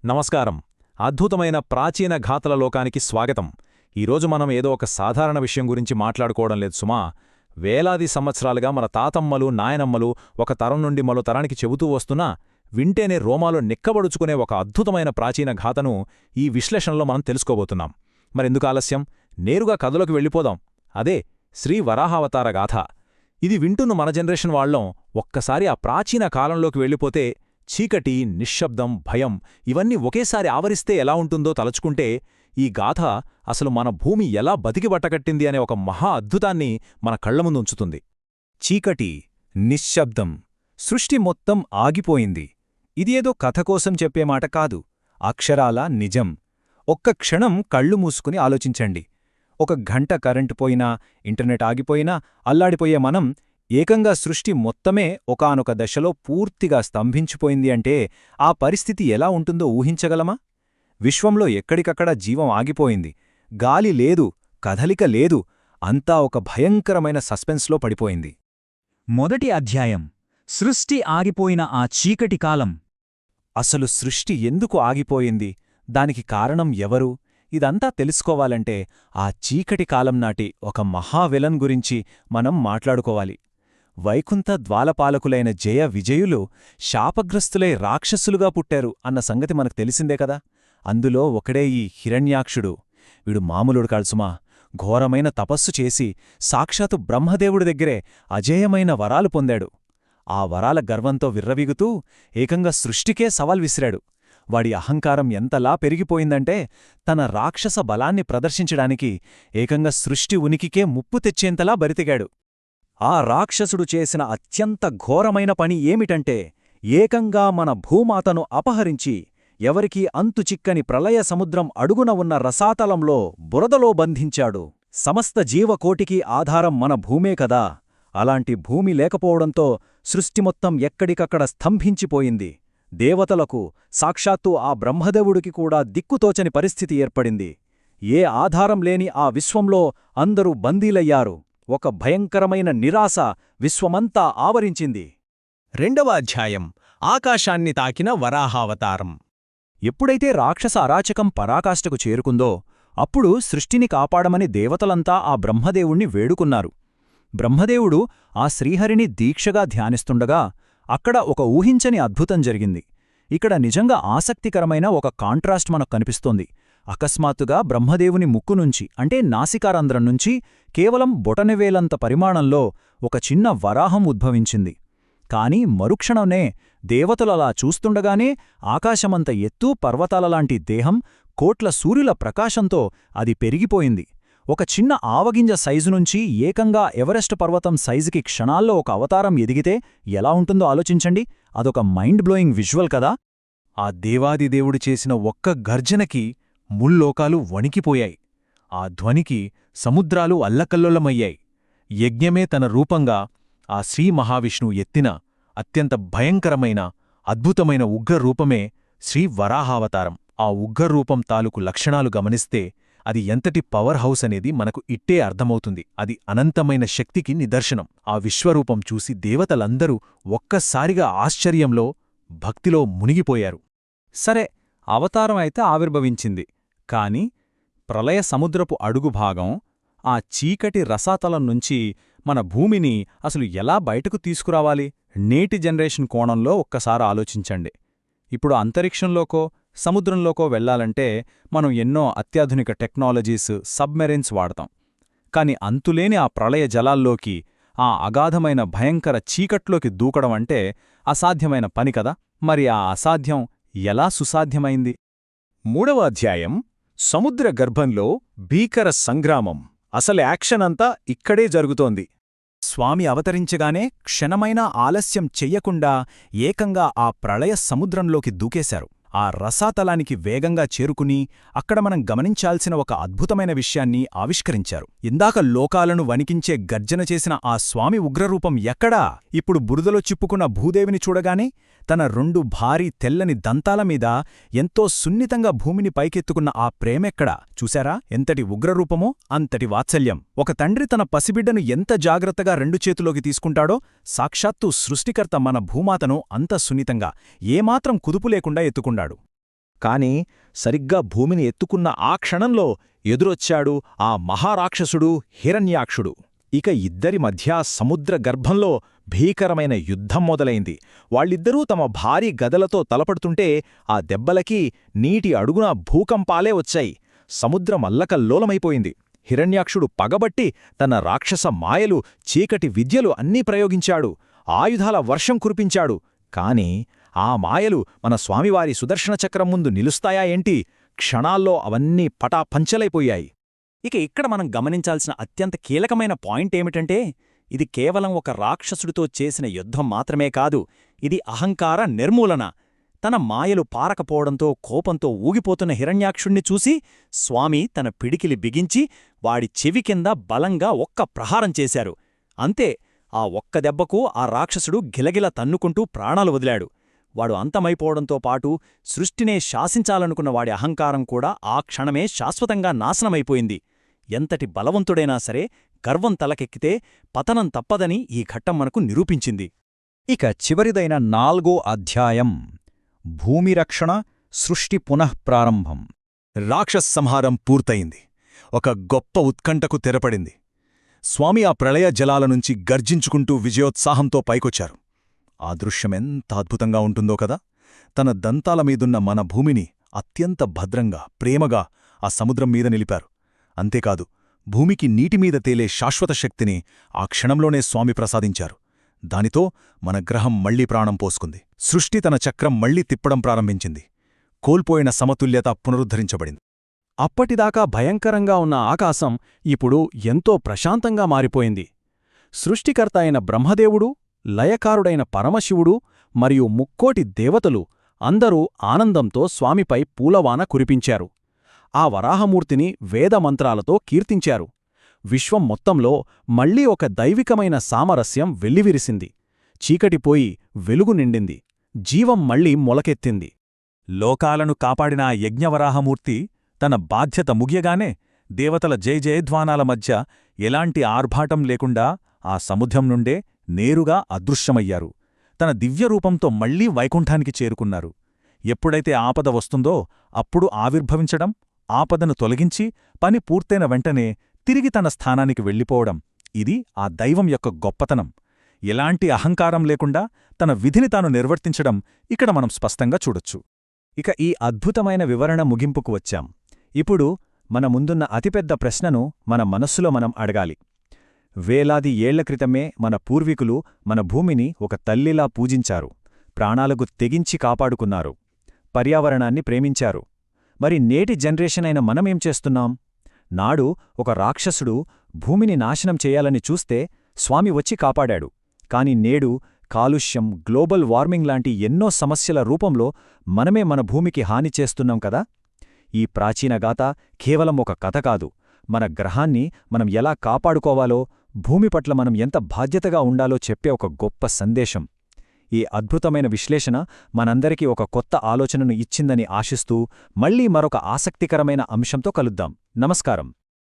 నమస్కారం. అద్భుతమైన ప్రాచీన ఘాతల లోకానికి స్వాగతం. ఈరోజు మనం ఏదో ఒక సాధారణ విషయం గురించి మాట్లాడుకోవడం లేదు సుమా. వేలాది సంవత్సరాలుగా మన తాతమ్మలు నాయనమ్మలు ఒక తరం నుండి మరో తరానికి చెబుతూ వస్తున్నా వింటేనే రోమాలో నిక్కబడుచుకునే ఒక అద్భుతమైన ప్రాచీన ఘాతను ఈ విశ్లేషణలో మనం తెలుసుకోబోతున్నాం. మరెందుకు ఆలస్యం, నేరుగా కథలోకి వెళ్ళిపోదాం. అదే శ్రీ వరాహావతార గాథ. ఇది వింటున్న మన జనరేషన్ వాళ్లం ఒక్కసారి ఆ ప్రాచీన కాలంలోకి వెళ్ళిపోతే చీకటి, నిశ్శబ్దం, భయం ఇవన్నీ ఒకేసారి ఆవరిస్తే ఎలా ఉంటుందో తలచుకుంటే ఈ గాథ అసలు మన భూమి ఎలా బతికిబట్టగట్టింది అనే ఒక మహా అద్భుతాన్ని మన కళ్లముందు ఉంచుతుంది. చీకటి, నిశ్శబ్దం, సృష్టి మొత్తం ఆగిపోయింది. ఇదేదో కథ కోసం చెప్పేమాట కాదు, అక్షరాలా నిజం. ఒక్క క్షణం కళ్ళు మూసుకుని ఆలోచించండి. ఒక గంట కరెంటు పోయినా, ఇంటర్నెట్ ఆగిపోయినా అల్లాడిపోయే మనం ఏకంగా సృష్టి మొత్తమే ఒకానొక దశలో పూర్తిగా స్తంభించిపోయింది అంటే ఆ పరిస్థితి ఎలా ఉంటుందో ఊహించగలమా? విశ్వంలో ఎక్కడికక్కడ జీవం ఆగిపోయింది. గాలి లేదు, కదలిక లేదు. అంతా ఒక భయంకరమైన సస్పెన్స్లో పడిపోయింది. మొదటి అధ్యాయం: సృష్టి ఆగిపోయిన ఆ చీకటి కాలం. అసలు సృష్టి ఎందుకు ఆగిపోయింది? దానికి కారణం ఎవరు? ఇదంతా తెలుసుకోవాలంటే ఆ చీకటి కాలం నాటి ఒక మహావిలన్ గురించి మనం మాట్లాడుకోవాలి. వైకుంఠ ద్వాలపాలకులైన జయ విజయులు శాపగ్రస్తులై రాక్షసులుగా పుట్టారు అన్న సంగతి మనకు తెలిసిందే కదా. అందులో ఒకడే ఈ హిరణ్యాక్షుడు. వీడు మామూలుడు కాల్సుమా. ఘోరమైన తపస్సు చేసి సాక్షాత్తు బ్రహ్మదేవుడి దగ్గరే అజేయమైన వరాలు పొందాడు. ఆ వరాల గర్వంతో విర్రవీగుతూ ఏకంగా సృష్టికే సవాల్ విసిరాడు. వాడి అహంకారం ఎంతలా పెరిగిపోయిందంటే తన రాక్షస బలాన్ని ప్రదర్శించడానికి ఏకంగా సృష్టి ఉనికికే ముప్పు తెచ్చేంతలా బరితెగాడు. ఆ రాక్షసుడు చేసిన అత్యంత ఘోరమైన పని ఏమిటంటే ఏకంగా మన భూమాతను అపహరించి ఎవరికీ అంతుచిక్కని ప్రళయ సముద్రం అడుగున ఉన్న రసాతలంలో బురదలో బంధించాడు. సమస్త జీవకోటికి ఆధారం మన భూమే కదా. అలాంటి భూమి లేకపోవడంతో సృష్టి మొత్తం ఎక్కడికక్కడ స్తంభించిపోయింది. దేవతలకు, సాక్షాత్తు ఆ బ్రహ్మదేవుడికి కూడా దిక్కుతోచని పరిస్థితి ఏర్పడింది. ఏ ఆధారం లేని ఆ విశ్వంలో అందరూ బందీలయ్యారు. ఒక భయంకరమైన నిరాశ విశ్వమంతా ఆవరించింది. రెండవ అధ్యాయం: ఆకాశాన్ని తాకిన వరాహావతారం. ఎప్పుడైతే రాక్షస అరాచకం పరాకాష్ఠకు చేరుకుందో అప్పుడు సృష్టిని కాపాడమని దేవతలంతా ఆ బ్రహ్మదేవుణ్ణి వేడుకున్నారు. బ్రహ్మదేవుడు ఆ శ్రీహరిని దీక్షగా ధ్యానిస్తుండగా అక్కడ ఒక ఊహించని అద్భుతం జరిగింది. ఇక్కడ నిజంగా ఆసక్తికరమైన ఒక కాంట్రాస్ట్ మనకు కనిపిస్తోంది. అకస్మాత్తుగా బ్రహ్మదేవుని ముక్కునుంచి అంటే నాసికారంధ్రం నుంచి కేవలం బొటనవేలంత పరిమాణంలో ఒక చిన్న వరాహం ఉద్భవించింది. కాని మరుక్షణంనే దేవతలలా చూస్తుండగానే ఆకాశమంత ఎత్తూ పర్వతాలలాంటి దేహం, కోట్ల సూర్యుల ప్రకాశంతో అది పెరిగిపోయింది. ఒక చిన్న ఆవగింజ సైజు నుంచి ఏకంగా ఎవరెస్ట్ పర్వతం సైజుకి క్షణాల్లో ఒక అవతారం ఎదిగితే ఎలా ఉంటుందో ఆలోచించండి. అదొక మైండ్ బ్లోయింగ్ విజువల్ కదా. ఆ దేవాదిదేవుడు చేసిన ఒక్క గర్జనకి ముల్లోకాలు వణికిపోయాయి. ఆ ధ్వనికి సముద్రాలు అల్లకల్లోలమయ్యాయి. యజ్ఞమే తన రూపంగా ఆ శ్రీ మహావిష్ణువు ఎత్తిన అత్యంత భయంకరమైన అద్భుతమైన ఉగ్రరూపమే శ్రీ వరాహావతారం. ఆ ఉగ్రరూపం తాలూకు లక్షణాలు గమనిస్తే అది ఎంతటి పవర్ హౌస్ అనేది మనకు ఇట్టే అర్థమవుతుంది. అది అనంతమైన శక్తికి నిదర్శనం. ఆ విశ్వరూపం చూసి దేవతలందరూ ఒక్కసారిగా ఆశ్చర్యంలో, భక్తిలో మునిగిపోయారు. సరే, అవతారం అయితే ఆవిర్భవించింది. కాని ప్రళయ సముద్రపు అడుగుభాగం, ఆ చీకటి రసాతలం నుంచి మన భూమిని అసలు ఎలా బయటకు తీసుకురావాలి? నేటి జనరేషన్ కోణంలో ఒక్కసారి ఆలోచించండి. ఇప్పుడు అంతరిక్షంలోకో సముద్రంలోకో వెళ్లాలంటే మనం ఎన్నో అత్యాధునిక టెక్నాలజీస్, సబ్మెరైన్స్ వాడతాం. కాని అంతులేని ఆ ప్రళయ జలాల్లోకి, ఆ అగాధమైన భయంకర చీకట్లోకి దూకడమంటే అసాధ్యమైన పని కదా. మరి ఆ అసాధ్యం ఎలా సుసాధ్యమైంది? మూడవ అధ్యాయం: సముద్ర గర్భంలో భీకర సంగ్రామం. అసలు యాక్షన్ అంతా ఇక్కడే జరుగుతోంది. స్వామి అవతరించగానే క్షణమైనా ఆలస్యం చెయ్యకుండా ఏకంగా ఆ ప్రళయ సముద్రంలోకి దూకేశారు. ఆ రసాతలానికి వేగంగా చేరుకుని అక్కడ మనం గమనించాల్సిన ఒక అద్భుతమైన విషయాన్ని ఆవిష్కరించారు. ఇందాక లోకాలను వణికించే గర్జన చేసిన ఆ స్వామి ఉగ్రరూపం ఎక్కడా? ఇప్పుడు బురదలో చిప్పుకున్న భూదేవిని చూడగానే తన రెండు భారీ తెల్లని దంతాలమీద ఎంతో సున్నితంగా భూమిని పైకెత్తుకున్న ఆ ప్రేమెక్కడా? చూశారా? ఎంతటి ఉగ్రరూపమో అంతటి వాత్సల్యం. ఒక తండ్రి తన పసిబిడ్డను ఎంత జాగ్రత్తగా రెండు చేతులోకి తీసుకుంటాడో సాక్షాత్తు సృష్టికర్త మన భూమాతను అంత సున్నితంగా ఏమాత్రం కుదుపు లేకుండా ఎత్తుకున్నాడు. కాని సరిగ్గా భూమిని ఎత్తుకున్న ఆ క్షణంలో ఎదురొచ్చాడు ఆ మహారాక్షసుడు హిరణ్యాక్షుడు. ఇక ఇద్దరి మధ్య సముద్ర గర్భంలో భీకరమైన యుద్ధం మొదలైంది. వాళ్ళిద్దరూ తమ భారీ గదలతో తలపడుతుంటే ఆ దెబ్బలకి నీటి అడుగున భూకంపాలే వచ్చాయి. సముద్రం అల్లకల్లోలమైపోయింది. హిరణ్యాక్షుడు పగబట్టి తన రాక్షస మాయలు, చీకటి విద్యలు అన్నీ ప్రయోగించాడు. ఆయుధాల వర్షం కురిపించాడు. కాని ఆ మాయలు మన స్వామివారి సుదర్శన చక్రం ముందు నిలుస్తాయా ఏంటి? క్షణాల్లో అవన్నీ పటాపంచలైపోయాయి. ఇక ఇక్కడ మనం గమనించాల్సిన అత్యంత కీలకమైన పాయింట్ ఏమిటంటే, ఇది కేవలం ఒక రాక్షసుడితో చేసిన యుద్ధం మాత్రమే కాదు, ఇది అహంకార నిర్మూలన. తన మాయలు పారకపోవడంతో కోపంతో ఊగిపోతున్న హిరణ్యాక్షుణ్ణి చూసి స్వామి తన పిడికిలి బిగించి వాడి చెవి కింద బలంగా ఒక్క ప్రహారం చేశారు. అంతే, ఆ ఒక్క దెబ్బకు ఆ రాక్షసుడు గిలగిల తన్నుకుంటూ ప్రాణాలు వదిలాడు. వాడు అంతమైపోవడంతో పాటు సృష్టినే శాసించాలనుకున్న వాడి అహంకారం కూడా ఆ క్షణమే శాశ్వతంగా నాశనమైపోయింది. ఎంతటి బలవంతుడైనా సరే గర్వం తలకెక్కితే పతనం తప్పదని ఈ ఘట్టం మనకు నిరూపించింది. ఇక చివరిదైన 4వ అధ్యాయం భూమిరక్షణ, సృష్టి పునఃప్రారంభం. రాక్షస సంహారం పూర్తయింది. ఒక గొప్ప ఉత్కంఠకు తెరపడింది. స్వామి ఆ ప్రళయ జలాల నుంచి గర్జించుకుంటూ విజయోత్సాహంతో పైకొచ్చారు. ఆ దృశ్యమెంత అద్భుతంగా ఉంటుందో కదా. తన దంతాల మీదున్న మన భూమిని అత్యంత భద్రంగా, ప్రేమగా ఆ సముద్రం మీద నిలిపారు. అంతేకాదు, భూమికి నీటిమీద తేలే శాశ్వత శక్తిని ఆ క్షణంలోనే స్వామి ప్రసాదించారు. దానితో మన గ్రహం మళ్లీ ప్రాణం పోసుకుంది. సృష్టి తన చక్రం మళ్లీ తిప్పడం ప్రారంభించింది. కోల్పోయిన సమతుల్యత పునరుద్ధరించబడింది. అప్పటిదాకా భయంకరంగా ఉన్న ఆకాశం ఇప్పుడు ఎంతో ప్రశాంతంగా మారిపోయింది. సృష్టికర్త అయిన బ్రహ్మదేవుడు, లయకారుడైన పరమశివుడు మరియు ముక్కోటి దేవతలు అందరూ ఆనందంతో స్వామిపై పూలవాన కురిపించారు. ఆ వరాహమూర్తిని వేదమంత్రాలతో కీర్తించారు. విశ్వం మొత్తంలో మళ్లీ ఒక దైవికమైన సామరస్యం వెల్లివిరిసింది. చీకటిపోయి వెలుగు నిండింది. జీవం మళ్లీ మొలకెత్తింది. లోకాలను కాపాడిన ఆ యజ్ఞవరాహమూర్తి తన బాధ్యత ముగియగానే దేవతల జయజయధ్వానాల మధ్య ఎలాంటి ఆర్భాటం లేకుండా ఆ సముద్రం నుండే నేరుగా అదృశ్యమయ్యారు. తన దివ్యరూపంతో మళ్లీ వైకుంఠానికి చేరుకున్నారు. ఎప్పుడైతే ఆపద వస్తుందో అప్పుడు ఆవిర్భవించడం, ఆపదను తొలగించి పని పూర్తయిన వెంటనే తిరిగి తన స్థానానికి వెళ్ళిపోవడం, ఇది ఆ దైవం యొక్క గొప్పతనం. ఎలాంటి అహంకారం లేకుండా తన విధిని తాను నిర్వర్తించడం ఇక్కడ మనం స్పష్టంగా చూడొచ్చు. ఇక ఈ అద్భుతమైన వివరణ ముగింపుకు వచ్చాం. ఇప్పుడు మన ముందున్న అతిపెద్ద ప్రశ్నను మన మనస్సులో మనం అడగాలి. వేలాది ఏళ్ల క్రితమే మన పూర్వీకులు మన భూమిని ఒక తల్లిలా పూజించారు. ప్రాణాలకు తెగించి కాపాడుకున్నారు. పర్యావరణాన్ని ప్రేమించారు. మరి నేటి జనరేషన్ అయిన మనమేం చేస్తున్నాం? నాడు ఒక రాక్షసుడు భూమిని నాశనం చేయాలని చూస్తే స్వామి వచ్చి కాపాడాడు. కాని నేడు కాలుష్యం, గ్లోబల్ వార్మింగ్ లాంటి ఎన్నో సమస్యల రూపంలో మనమే మన భూమికి హాని చేస్తున్నాం కదా. ఈ ప్రాచీన గాథ కేవలం ఒక కథ కాదు, మన గ్రహాన్ని మనం ఎలా కాపాడుకోవాలో, భూమి పట్ల మనం ఎంత బాధ్యతగా ఉండాలో చెప్పే ఒక గొప్ప సందేశం. ఈ అద్భుతమైన విశ్లేషణ మనందరికీ ఒక కొత్త ఆలోచనను ఇచ్చిందని ఆశిస్తూ మళ్లీ మరొక ఆసక్తికరమైన అంశంతో కలుద్దాం. నమస్కారం.